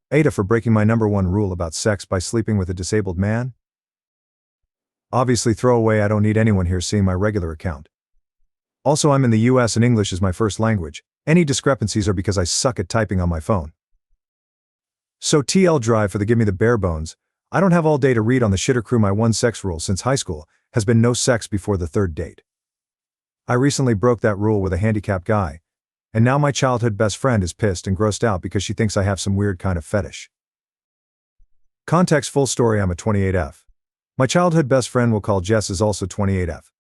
AITAH for breaking my #1 rule about sex by sleeping with a disabled man? Obviously throw away, I don't need anyone here seeing my regular account. Also, I'm in the US and English is my first language. Any discrepancies are because I suck at typing on my phone. So TL drive for the give me the bare bones. I don't have all day to read on the shitter crew. My one sex rule since high school has been no sex before the third date. I recently broke that rule with a handicapped guy, and now my childhood best friend is pissed and grossed out because she thinks I have some weird kind of fetish. Context: full story, I'm a 28F. My childhood best friend, we'll call Jess, is also 28F.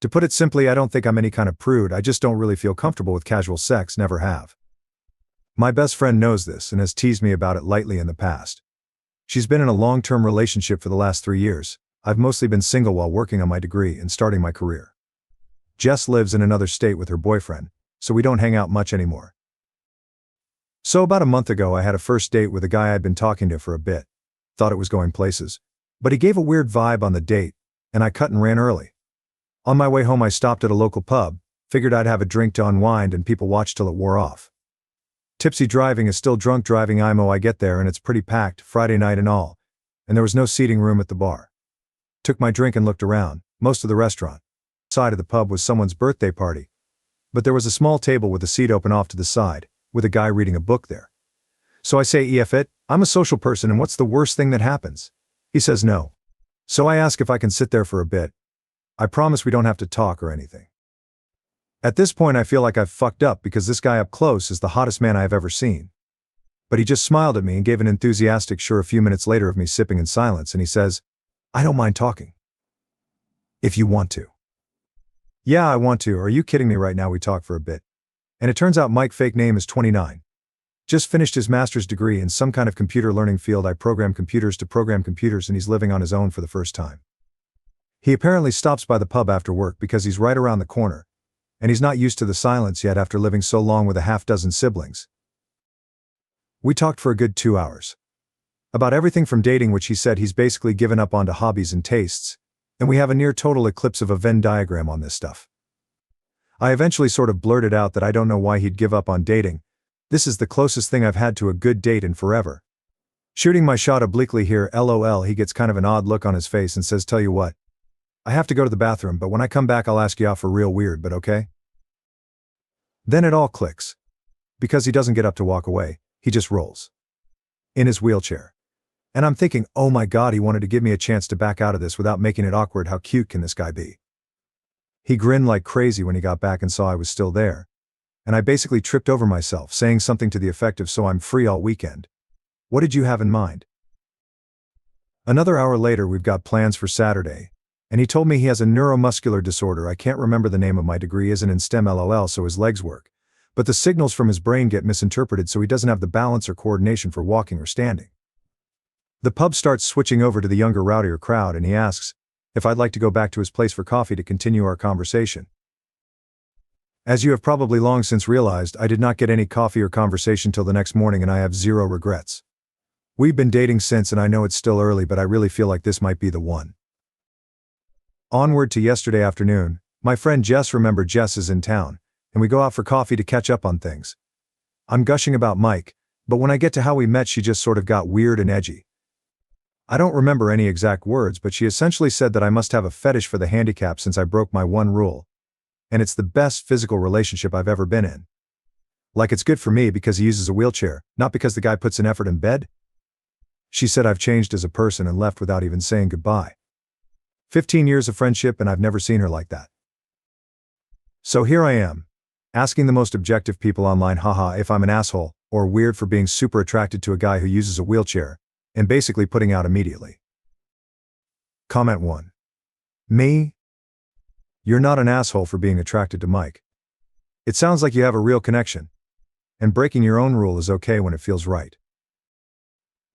To put it simply, I don't think I'm any kind of prude, I just don't really feel comfortable with casual sex, never have. My best friend knows this and has teased me about it lightly in the past. She's been in a long-term relationship for the last 3 years. I've mostly been single while working on my degree and starting my career. Jess lives in another state with her boyfriend, so we don't hang out much anymore. So about a month ago I had a first date with a guy I'd been talking to for a bit. Thought it was going places. But he gave a weird vibe on the date, and I cut and ran early. On my way home I stopped at a local pub, figured I'd have a drink to unwind and people watch till it wore off. Tipsy driving is still drunk driving. I get there and it's pretty packed, Friday night and all, and there was no seating room at the bar. Took my drink and looked around. Most of the restaurant side of the pub was someone's birthday party, but there was a small table with a seat open off to the side, with a guy reading a book there. So I say, "EF it, I'm a social person and what's the worst thing that happens?" He says no. So I ask if I can sit there for a bit. I promise we don't have to talk or anything. At this point I feel like I've fucked up because this guy up close is the hottest man I have ever seen. But he just smiled at me and gave an enthusiastic sure a few minutes later of me sipping in silence, and he says, "I don't mind talking. If you want to." Yeah, I want to. Are you kidding me? Right now we talk for a bit. And it turns out Mike, fake name, is 29. Just finished his master's degree in some kind of computer learning field. I program computers to program computers, and he's living on his own for the first time. He apparently stops by the pub after work because he's right around the corner, and he's not used to the silence yet after living so long with a half-dozen siblings. We talked for a good 2 hours. About everything from dating, which he said he's basically given up on, to hobbies and tastes, and we have a near total eclipse of a Venn diagram on this stuff. I eventually sort of blurted out that I don't know why he'd give up on dating. This is the closest thing I've had to a good date in forever. Shooting my shot obliquely here, LOL, he gets kind of an odd look on his face and says, "Tell you what, I have to go to the bathroom, but when I come back I'll ask you out for real weird, but okay?" Then it all clicks. Because he doesn't get up to walk away, he just rolls in his wheelchair. And I'm thinking, oh my god, he wanted to give me a chance to back out of this without making it awkward. How cute can this guy be? He grinned like crazy when he got back and saw I was still there. And I basically tripped over myself, saying something to the effect of, "So I'm free all weekend. What did you have in mind?" Another hour later we've got plans for Saturday, and he told me he has a neuromuscular disorder. I can't remember the name of my degree isn't in STEM, LOL, so his legs work, but the signals from his brain get misinterpreted, so he doesn't have the balance or coordination for walking or standing. The pub starts switching over to the younger, rowdier crowd, and he asks if I'd like to go back to his place for coffee to continue our conversation. As you have probably long since realized, I did not get any coffee or conversation till the next morning, and I have zero regrets. We've been dating since, and I know it's still early, but I really feel like this might be the one. Onward to yesterday afternoon. My friend Jess, remember Jess, is in town, and we go out for coffee to catch up on things. I'm gushing about Mike, but when I get to how we met she just sort of got weird and edgy. I don't remember any exact words, but she essentially said that I must have a fetish for the handicap since I broke my one rule. And it's the best physical relationship I've ever been in. Like it's good for me because he uses a wheelchair, not because the guy puts an effort in bed. She said I've changed as a person and left without even saying goodbye. 15 years of friendship and I've never seen her like that. So here I am, asking the most objective people online, haha, if I'm an asshole or weird for being super attracted to a guy who uses a wheelchair, and basically putting out immediately. Comment 1. Me? You're not an asshole for being attracted to Mike. It sounds like you have a real connection, and breaking your own rule is okay when it feels right.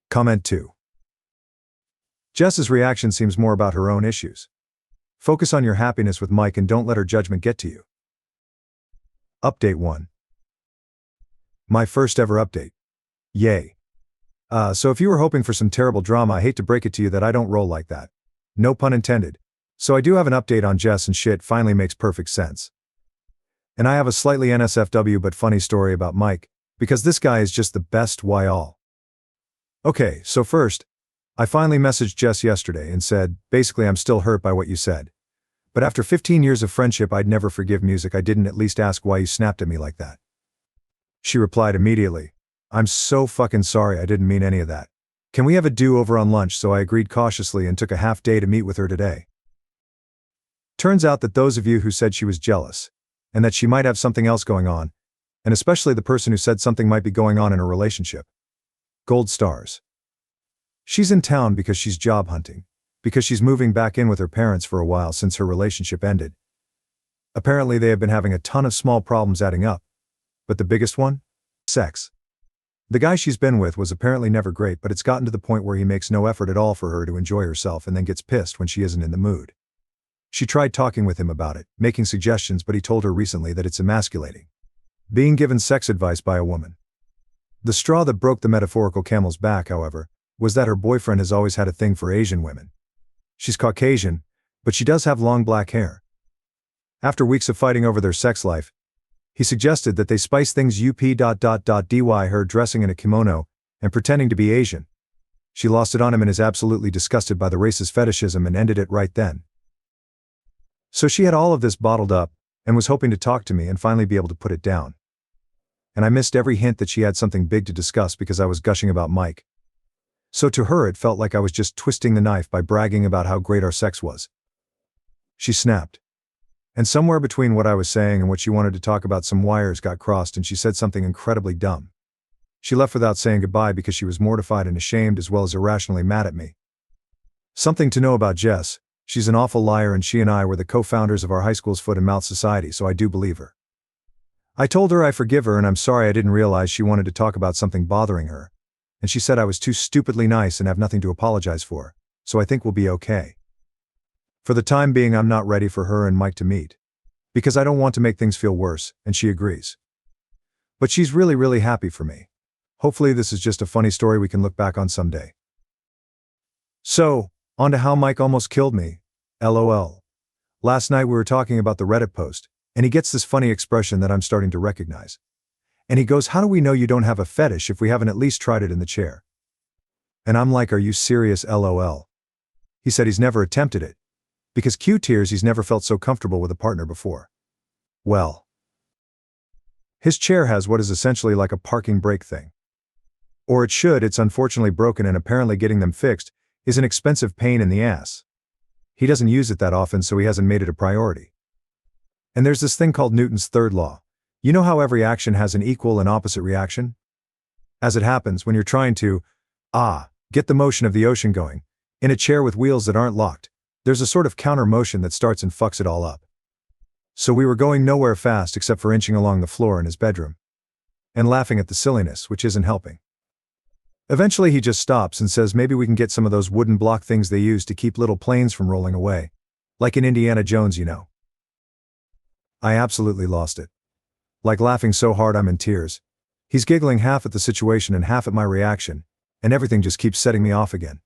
Comment 2. Jess's reaction seems more about her own issues. Focus on your happiness with Mike and don't let her judgment get to you. Update 1. My first ever update. Yay. So if you were hoping for some terrible drama, I hate to break it to you that I don't roll like that. No pun intended. So I do have an update on Jess, and shit finally makes perfect sense. And I have a slightly NSFW but funny story about Mike, because this guy is just the best. Why all? Okay, so first, I finally messaged Jess yesterday and said, basically I'm still hurt by what you said. But after 15 years of friendship I'd never forgive music I didn't at least ask why you snapped at me like that. She replied immediately, I'm so fucking sorry I didn't mean any of that. Can we have a do-over on lunch? So I agreed cautiously and took a half day to meet with her today. Turns out that those of you who said she was jealous, and that she might have something else going on, and especially the person who said something might be going on in a relationship. Gold stars. She's in town because she's job hunting, because she's moving back in with her parents for a while since her relationship ended. Apparently they have been having a ton of small problems adding up. But the biggest one? Sex. The guy she's been with was apparently never great, but it's gotten to the point where he makes no effort at all for her to enjoy herself and then gets pissed when she isn't in the mood. She tried talking with him about it, making suggestions, but he told her recently that it's emasculating. Being given sex advice by a woman. The straw that broke the metaphorical camel's back, however, was that her boyfriend has always had a thing for Asian women. She's Caucasian, but she does have long black hair. After weeks of fighting over their sex life, he suggested that they spice things up. Her dressing in a kimono and pretending to be Asian. She lost it on him and is absolutely disgusted by the racist fetishism and ended it right then. So she had all of this bottled up and was hoping to talk to me and finally be able to put it down. And I missed every hint that she had something big to discuss because I was gushing about Mike. So to her it felt like I was just twisting the knife by bragging about how great our sex was. She snapped. And somewhere between what I was saying and what she wanted to talk about, some wires got crossed and she said something incredibly dumb. She left without saying goodbye because she was mortified and ashamed as well as irrationally mad at me. Something to know about Jess, she's an awful liar and she and I were the co-founders of our high school's Foot and Mouth Society, so I do believe her. I told her I forgive her and I'm sorry I didn't realize she wanted to talk about something bothering her. And she said I was too stupidly nice and have nothing to apologize for, so I think we'll be okay. For the time being I'm not ready for her and Mike to meet. Because I don't want to make things feel worse, and she agrees. But she's really happy for me. Hopefully this is just a funny story we can look back on someday. So, on to how Mike almost killed me. LOL. Last night we were talking about the Reddit post, and he gets this funny expression that I'm starting to recognize. And he goes, how do we know you don't have a fetish if we haven't at least tried it in the chair? And I'm like, are you serious? LOL. He said he's never attempted it. Because Q-tears he's never felt so comfortable with a partner before. Well. His chair has what is essentially like a parking brake thing. Or it should, it's unfortunately broken and apparently getting them fixed is an expensive pain in the ass. He doesn't use it that often so he hasn't made it a priority. And there's this thing called Newton's third law. You know how every action has an equal and opposite reaction? As it happens, when you're trying to, get the motion of the ocean going, in a chair with wheels that aren't locked, there's a sort of counter motion that starts and fucks it all up. So we were going nowhere fast except for inching along the floor in his bedroom. And laughing at the silliness, which isn't helping. Eventually he just stops and says maybe we can get some of those wooden block things they use to keep little planes from rolling away. Like in Indiana Jones, you know. I absolutely lost it. Like laughing so hard I'm in tears. He's giggling half at the situation and half at my reaction, and everything just keeps setting me off again.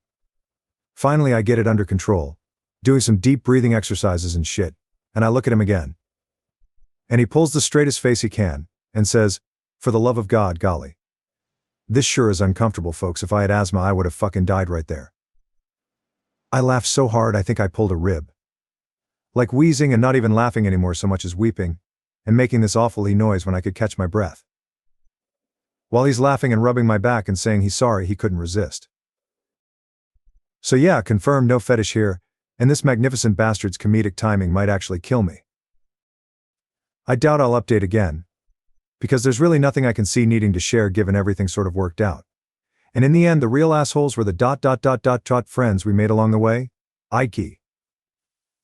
Finally I get it under control, doing some deep breathing exercises and shit, and I look at him again. And he pulls the straightest face he can, and says, for the love of God, golly. This sure is uncomfortable, folks. If I had asthma I would have fucking died right there. I laughed so hard I think I pulled a rib. Like wheezing and not even laughing anymore so much as weeping, and making this awfully noise when I could catch my breath. While he's laughing and rubbing my back and saying he's sorry, he couldn't resist. So yeah, confirmed no fetish here, and this magnificent bastard's comedic timing might actually kill me. I doubt I'll update again. Because there's really nothing I can see needing to share given everything sort of worked out. And in the end the real assholes were the ... friends we made along the way. AITAH.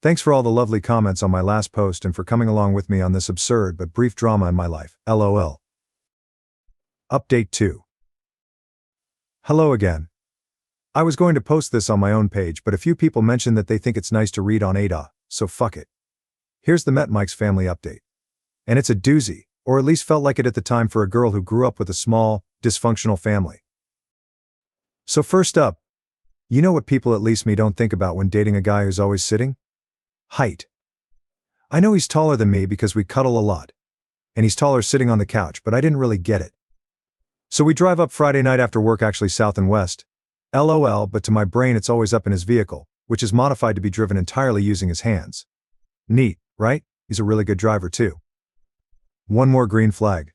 Thanks for all the lovely comments on my last post and for coming along with me on this absurd but brief drama in my life. LOL. Update 2. Hello again. I was going to post this on my own page, but a few people mentioned that they think it's nice to read on AITAH, so fuck it. Here's the Met Mike's family update. And it's a doozy, or at least felt like it at the time for a girl who grew up with a small, dysfunctional family. So first up, you know what people at least me don't think about when dating a guy who's always sitting? Height. I know he's taller than me because we cuddle a lot. And he's taller sitting on the couch, but I didn't really get it. So we drive up Friday night after work, actually south and west, LOL, but to my brain it's always up in his vehicle, which is modified to be driven entirely using his hands. Neat, right? He's a really good driver too. One more green flag.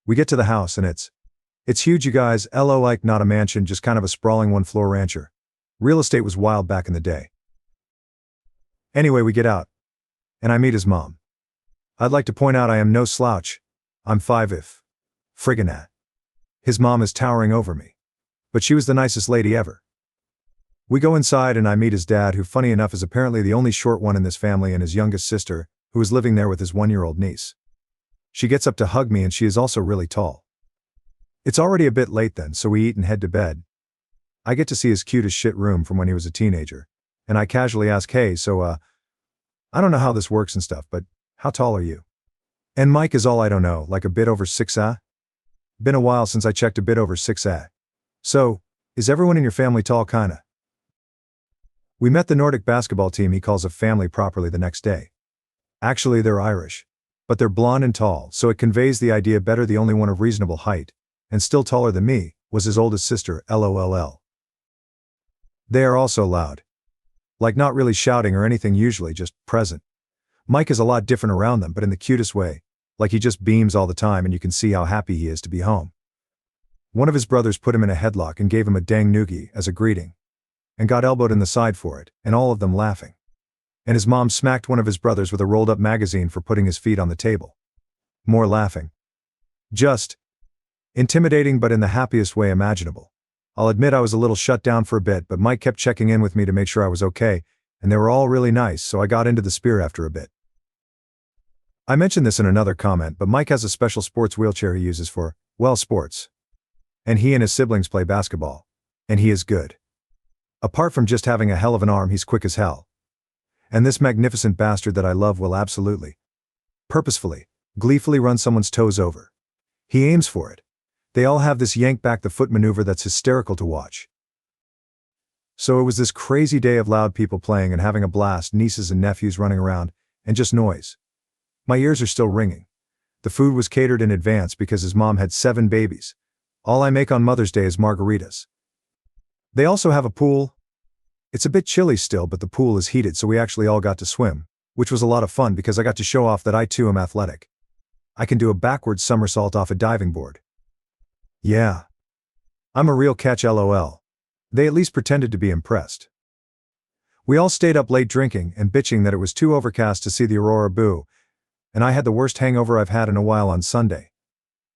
We get to the house and it's huge, you guys. Like not a mansion, just kind of a sprawling one-floor rancher. Real estate was wild back in the day. Anyway, we get out, and I meet his mom. I'd like to point out I am no slouch. I'm 5 if friggin' at. His mom is towering over me. But she was the nicest lady ever. We go inside and I meet his dad, who funny enough is apparently the only short one in this family, and his youngest sister, who is living there with his 1-year-old niece. She gets up to hug me and she is also really tall. It's already a bit late then, so we eat and head to bed. I get to see his cute as shit room from when he was a teenager, and I casually ask, hey, so I don't know how this works and stuff, but how tall are you? And Mike is all I don't know, like a bit over 6 Been a while since I checked, a bit over 6 So, is everyone in your family tall kinda? We met the Nordic basketball team he calls a family properly the next day. Actually they're Irish. But they're blonde and tall, so it conveys the idea better. The only one of reasonable height, and still taller than me, was his oldest sister, LOLL. They are also loud. Like not really shouting or anything, usually just present. Mike is a lot different around them, but in the cutest way. Like he just beams all the time and you can see how happy he is to be home. One of his brothers put him in a headlock and gave him a dang noogie as a greeting. And got elbowed in the side for it, and all of them laughing. And his mom smacked one of his brothers with a rolled up magazine for putting his feet on the table. More laughing. Just intimidating, but in the happiest way imaginable. I'll admit I was a little shut down for a bit, but Mike kept checking in with me to make sure I was okay, and they were all really nice, so I got into the spirit after a bit. I mentioned this in another comment, but Mike has a special sports wheelchair he uses for, well, sports. And he and his siblings play basketball. And he is good. Apart from just having a hell of an arm, he's quick as hell. And this magnificent bastard that I love will absolutely, purposefully, gleefully run someone's toes over. He aims for it. They all have this yank back the foot maneuver that's hysterical to watch. So it was this crazy day of loud people playing and having a blast, nieces and nephews running around, and just noise. My ears are still ringing. The food was catered in advance because his mom had 7 babies. All I make on Mother's Day is margaritas. They also have a pool. It's a bit chilly still, but the pool is heated, so we actually all got to swim, which was a lot of fun because I got to show off that I too am athletic. I can do a backwards somersault off a diving board. Yeah. I'm a real catch, LOL. They at least pretended to be impressed. We all stayed up late drinking and bitching that it was too overcast to see the aurora boo, and I had the worst hangover I've had in a while on Sunday.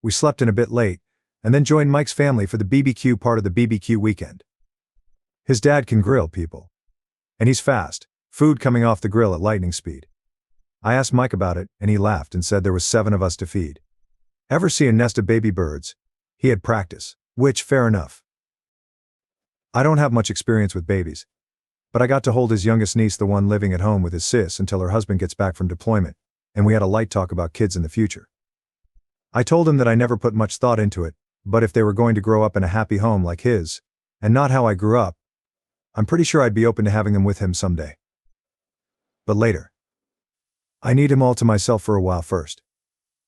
We slept in a bit late, and then joined Mike's family for the BBQ part of the BBQ weekend. His dad can grill people. And he's fast, food coming off the grill at lightning speed. I asked Mike about it, and he laughed and said there was 7 of us to feed. Ever see a nest of baby birds? He had practice, which, fair enough. I don't have much experience with babies, but I got to hold his youngest niece, the one living at home with his sis, until her husband gets back from deployment, and we had a light talk about kids in the future. I told him that I never put much thought into it, but if they were going to grow up in a happy home like his, and not how I grew up, I'm pretty sure I'd be open to having them with him someday. But later. I need him all to myself for a while first.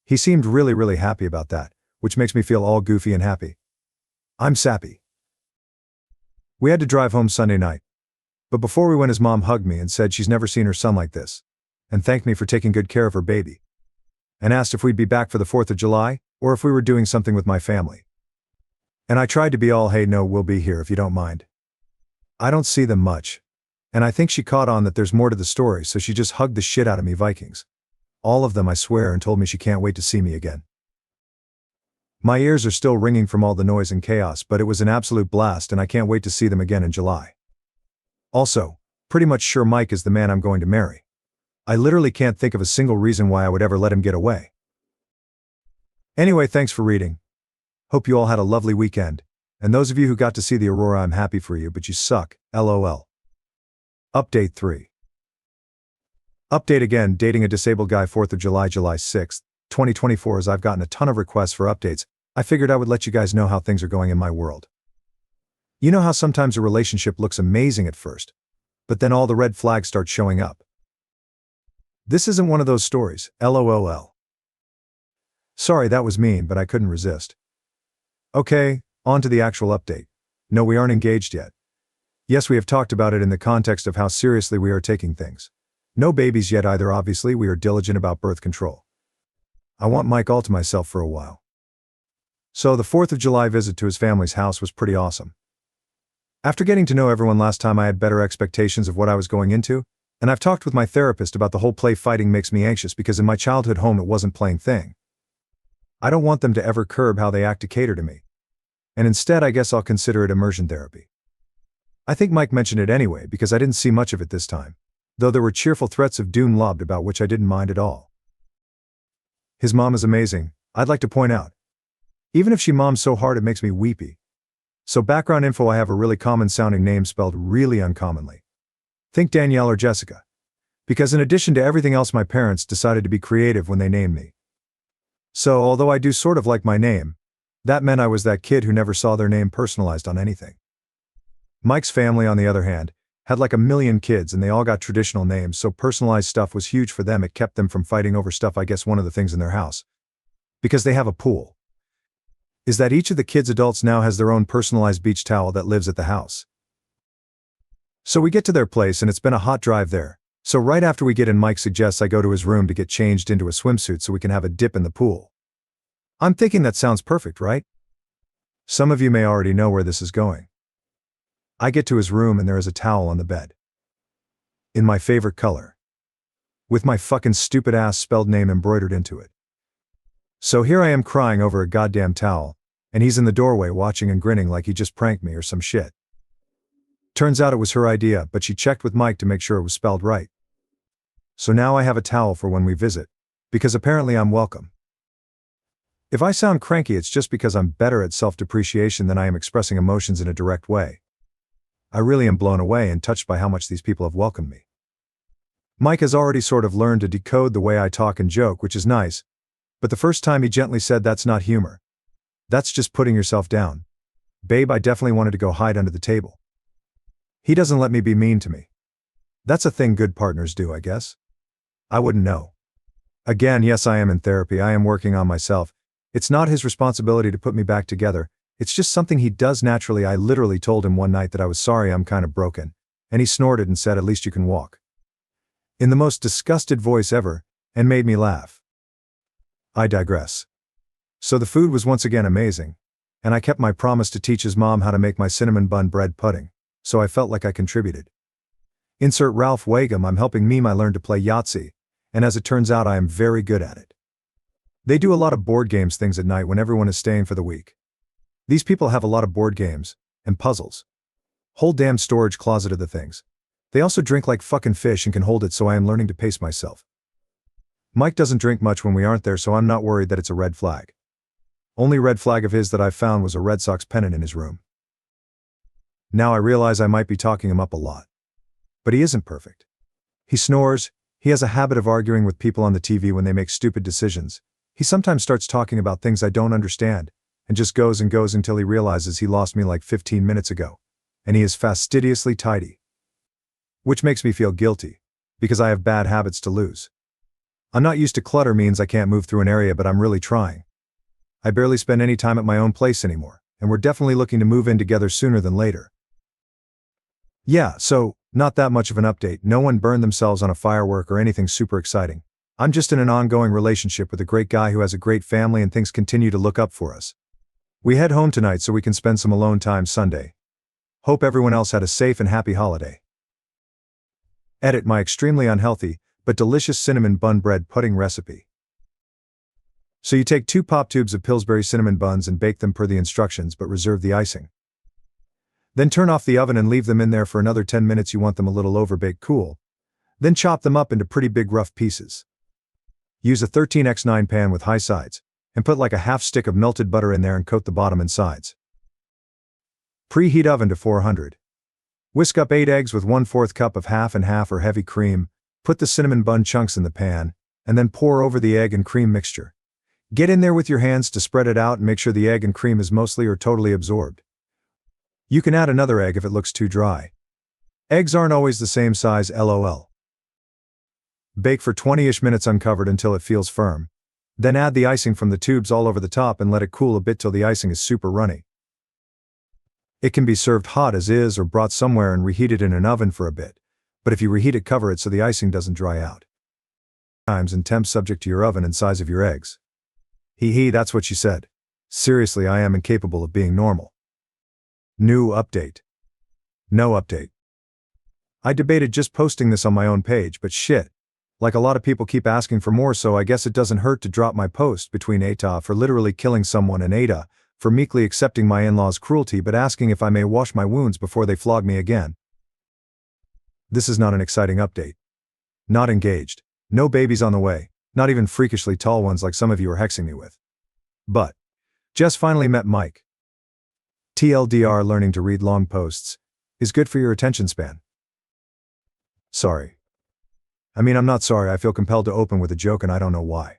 He seemed really happy about that, which makes me feel all goofy and happy. I'm sappy. We had to drive home Sunday night. But before we went, his mom hugged me and said she's never seen her son like this, and thanked me for taking good care of her baby. And asked if we'd be back for the 4th of July, or if we were doing something with my family. And I tried to be all, hey no, we'll be here if you don't mind. I don't see them much. And I think she caught on that there's more to the story, so she just hugged the shit out of me, Vikings. All of them, I swear, and told me she can't wait to see me again. My ears are still ringing from all the noise and chaos, but it was an absolute blast and I can't wait to see them again in July. Also, pretty much sure Mike is the man I'm going to marry. I literally can't think of a single reason why I would ever let him get away. Anyway, thanks for reading. Hope you all had a lovely weekend. And those of you who got to see the aurora, I'm happy for you, but you suck, LOL. Update 3. Update again, dating a disabled guy, 4th of July, July 6th, 2024. As I've gotten a ton of requests for updates, I figured I would let you guys know how things are going in my world. You know how sometimes a relationship looks amazing at first, but then all the red flags start showing up. This isn't one of those stories, LOL. Sorry, that was mean, but I couldn't resist. Okay, on to the actual update. No, we aren't engaged yet. Yes, we have talked about it in the context of how seriously we are taking things. No babies yet either, obviously, we are diligent about birth control. I want Mike all to myself for a while. So the 4th of July visit to his family's house was pretty awesome. After getting to know everyone last time, I had better expectations of what I was going into, and I've talked with my therapist about the whole play fighting makes me anxious because in my childhood home it wasn't playing thing. I don't want them to ever curb how they act to cater to me. And instead I guess I'll consider it immersion therapy. I think Mike mentioned it anyway because I didn't see much of it this time, though there were cheerful threats of doom lobbed about which I didn't mind at all. His mom is amazing, I'd like to point out. Even if she moms so hard it makes me weepy. So background info, I have a really common sounding name spelled really uncommonly. Think Danielle or Jessica. Because in addition to everything else, my parents decided to be creative when they named me. So although I do sort of like my name, that meant I was that kid who never saw their name personalized on anything. Mike's family, on the other hand, had like a million kids and they all got traditional names, so personalized stuff was huge for them. It kept them from fighting over stuff. I guess one of the things in their house, because they have a pool, is that each of the kids' adults now has their own personalized beach towel that lives at the house. So we get to their place and it's been a hot drive there. So right after we get in, Mike suggests I go to his room to get changed into a swimsuit so we can have a dip in the pool. I'm thinking that sounds perfect, right? Some of you may already know where this is going. I get to his room and there is a towel on the bed. In my favorite color. With my fucking stupid ass spelled name embroidered into it. So here I am crying over a goddamn towel, and he's in the doorway watching and grinning like he just pranked me or some shit. Turns out it was her idea, but she checked with Mike to make sure it was spelled right. So now I have a towel for when we visit, because apparently I'm welcome. If I sound cranky, it's just because I'm better at self-depreciation than I am expressing emotions in a direct way. I really am blown away and touched by how much these people have welcomed me. Mike has already sort of learned to decode the way I talk and joke, which is nice, but the first time he gently said, "That's not humor. That's just putting yourself down. Babe, I definitely wanted to go hide under the table." He doesn't let me be mean to me. That's a thing good partners do, I guess. I wouldn't know. Again, yes, I am in therapy. I am working on myself. It's not his responsibility to put me back together. It's just something he does naturally. I literally told him one night that I was sorry, I'm kind of broken, and he snorted and said, "At least you can walk," in the most disgusted voice ever, and made me laugh. I digress. So the food was once again amazing, and I kept my promise to teach his mom how to make my cinnamon bun bread pudding, so I felt like I contributed. Insert Ralph Wiggum. I'm helping Mima learn to play Yahtzee, and as it turns out I am very good at it. They do a lot of board games things at night when everyone is staying for the week. These people have a lot of board games, and puzzles. Whole damn storage closet of the things. They also drink like fucking fish and can hold it, so I am learning to pace myself. Mike doesn't drink much when we aren't there, so I'm not worried that it's a red flag. Only red flag of his that I've found was a Red Sox pennant in his room. Now I realize I might be talking him up a lot. But he isn't perfect. He snores, he has a habit of arguing with people on the TV when they make stupid decisions. He sometimes starts talking about things I don't understand, and just goes and goes until he realizes he lost me like 15 minutes ago. And he is fastidiously tidy. Which makes me feel guilty, because I have bad habits to lose. I'm not used to clutter means I can't move through an area, but I'm really trying. I barely spend any time at my own place anymore, and we're definitely looking to move in together sooner than later. Yeah, so, not that much of an update. No one burned themselves on a firework or anything super exciting. I'm just in an ongoing relationship with a great guy who has a great family and things continue to look up for us. We head home tonight so we can spend some alone time Sunday. Hope everyone else had a safe and happy holiday. Edit my extremely unhealthy, but delicious cinnamon bun bread pudding recipe. So you take 2 pop tubes of Pillsbury cinnamon buns and bake them per the instructions, but reserve the icing. Then turn off the oven and leave them in there for another 10 minutes. You want them a little overbaked cool. Then chop them up into pretty big rough pieces. Use a 13x9 pan with high sides, and put like a half stick of melted butter in there and coat the bottom and sides. Preheat oven to 400. Whisk up 8 eggs with 1/4 cup of half and half or heavy cream, put the cinnamon bun chunks in the pan, and then pour over the egg and cream mixture. Get in there with your hands to spread it out and make sure the egg and cream is mostly or totally absorbed. You can add another egg if it looks too dry. Eggs aren't always the same size, lol. Bake for 20-ish minutes uncovered until it feels firm. Then add the icing from the tubes all over the top and let it cool a bit till the icing is super runny. It can be served hot as is or brought somewhere and reheated in an oven for a bit, but if you reheat it, cover it so the icing doesn't dry out. Times and temps subject to your oven and size of your eggs. That's what she said. Seriously, I am incapable of being normal. New update. No update. I debated just posting this on my own page, but shit. Like a lot of people keep asking for more, so I guess it doesn't hurt to drop my post between AITAH for literally killing someone and AITAH for meekly accepting my in-laws' cruelty but asking if I may wash my wounds before they flog me again. This is not an exciting update. Not engaged. No babies on the way, not even freakishly tall ones like some of you are hexing me with. But Jess finally met Mike. TLDR, learning to read long posts is good for your attention span. Sorry. I'm not sorry, I feel compelled to open with a joke and I don't know why.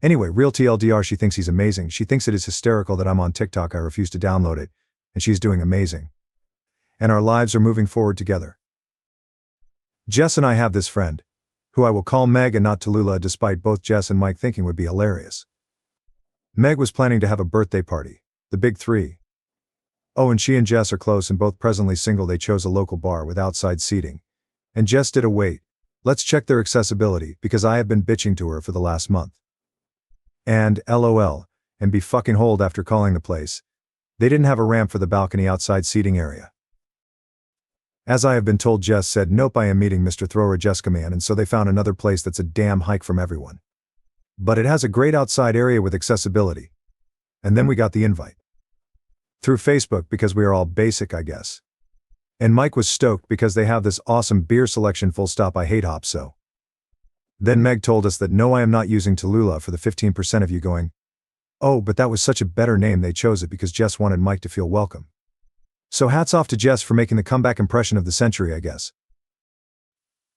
Anyway, real TLDR, she thinks he's amazing. She thinks it is hysterical that I'm on TikTok. I refuse to download it, and she's doing amazing. And our lives are moving forward together. Jess and I have this friend, who I will call Meg and not Tallulah, despite both Jess and Mike thinking would be hilarious. Meg was planning to have a birthday party, the big three. Oh, and she and Jess are close and both presently single. They chose a local bar with outside seating. And Jess did a wait. Let's check their accessibility, because I have been bitching to her for the last month. And, LOL, and be fucking hold after calling the place. They didn't have a ramp for the balcony outside seating area. As I have been told, Jess said, nope, I am meeting Mr. Thrower Jessica Man, and so they found another place that's a damn hike from everyone. But it has a great outside area with accessibility. And then we got the invite. Through Facebook, because we are all basic, I guess. And Mike was stoked because they have this awesome beer selection, full stop. I hate hops, so. Then Meg told us that no, I am not using Tallulah for the 15% of you going, oh, but that was such a better name. They chose it because Jess wanted Mike to feel welcome. So hats off to Jess for making the comeback impression of the century, I guess.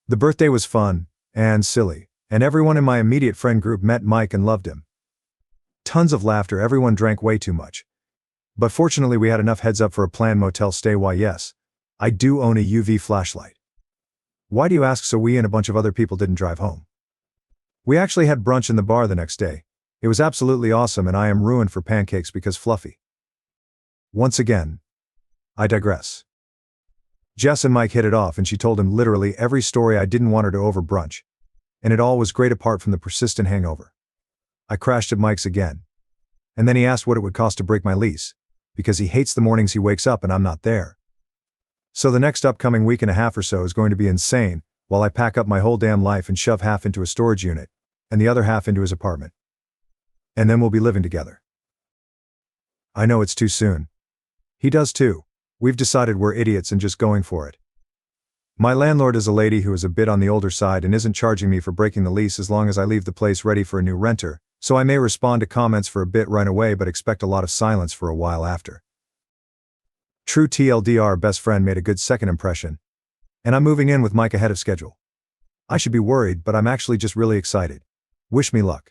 The birthday was fun and silly, and everyone in my immediate friend group met Mike and loved him. Tons of laughter, everyone drank way too much. But fortunately we had enough heads up for a planned motel stay. Why yes, I do own a UV flashlight. Why do you ask? So we and a bunch of other people didn't drive home. We actually had brunch in the bar the next day. It was absolutely awesome, and I am ruined for pancakes because fluffy. Once again, I digress. Jess and Mike hit it off and she told him literally every story I didn't want her to over brunch. And it all was great apart from the persistent hangover. I crashed at Mike's again. And then he asked what it would cost to break my lease, because he hates the mornings he wakes up and I'm not there. So the next upcoming week and a half or so is going to be insane, while I pack up my whole damn life and shove half into a storage unit, and the other half into his apartment. And then we'll be living together. I know it's too soon. He does too. We've decided we're idiots and just going for it. My landlord is a lady who is a bit on the older side and isn't charging me for breaking the lease as long as I leave the place ready for a new renter, so I may respond to comments for a bit right away but expect a lot of silence for a while after. True TLDR, best friend made a good second impression. And I'm moving in with Mike ahead of schedule. I should be worried, but I'm actually just really excited. Wish me luck.